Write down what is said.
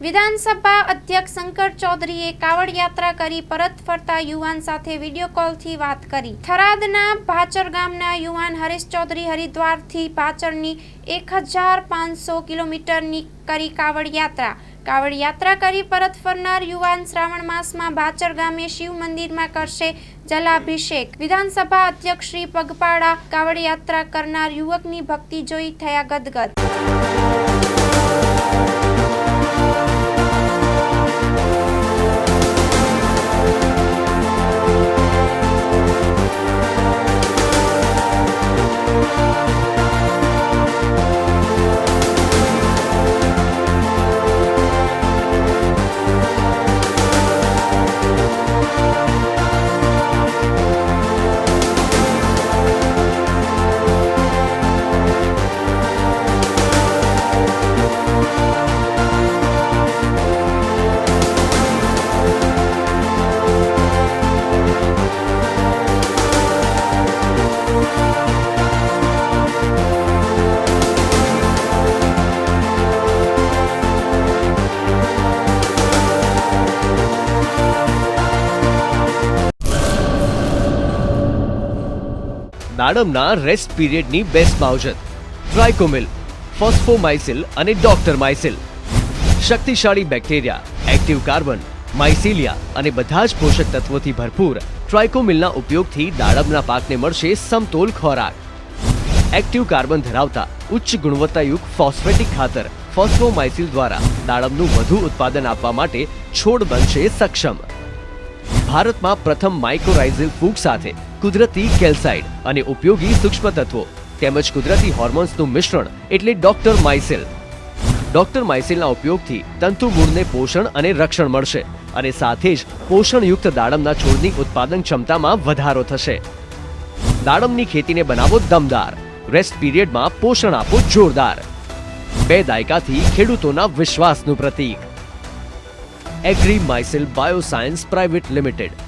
વિધાનસભા અધ્યક્ષ શંકર ચૌધરીએ કાવડ યાત્રા કરી પરત ફરતા યુવાન સાથે વિડીયો કોલથી વાત કરી. થરાદના ભાચર ગામના યુવાન હરીશ ચૌધરી હરિદ્વારથી ભાચરની 1500 કિલોમીટરની કરી કાવડ યાત્રા. કાવડ યાત્રા કરી પરત ફરનાર યુવાન શ્રાવણ માસમાં ભાચર ગામે શિવ મંદિરમાં કરશે જલાભિષેક. વિધાનસભા અધ્યક્ષ શ્રી પગપાળા કાવડ યાત્રા કરનાર યુવકની ભક્તિ જોઈ થયા ગદગદ. દાડમના રેસ્ટ પીરિયડની બેસ્ટ માવજત ટ્રાઇકોમિલ, ફોસ્ફોમાઇસિલ અને ડોક્ટરમાઇસિલ. શક્તિશાળી બેક્ટેરિયા, એક્ટિવ કાર્બન, માઇસિલિયા અને બધા જ પોષક તત્વોથી ભરપૂર ટ્રાઇકોમિલના ઉપયોગથી દાડમના પાકને મળશે સમતોલ ખોરાક. એક્ટિવ કાર્બન ધરાવતા ઉચ્ચ ગુણવત્તાયુક્ત ફોસ્ફેટિક ખાતર ફોસ્ફોમાઇસિલ દ્વારા દાડમનું વધુ ઉત્પાદન આપવા માટે છોડ બનશે સક્ષમ. ભારતમાં પ્રથમ માઇક્રોરાઇઝલ ફૂગ સાથે કુદરતી કેલ્સાઇડ અને ઉપયોગી સૂક્ષ્મ તત્વો તેમજ કુદરતી હોર્મોન્સનું મિશ્રણ એટલે ડોક્ટરમાઇસિલ. ડોક્ટરમાઇસિલના ઉપયોગથી તંતુ મૂળને પોષણ અને રક્ષણ મળશે અને સાથે જ પોષણયુક્ત દાડમના છોડની ઉત્પાદન ક્ષમતામાં વધારો થશે. દાડમની ખેતીને બનાવો દમદાર, રેસ્ટ પીરિયડમાં પોષણ આપો જોરદાર. 2 દાયકાથી ખેડૂતોના વિશ્વાસનું પ્રતીક. એગ્રીમાઇસિલ બાયોસાયન્સ પ્રાઇવેટ લિમિટેડ.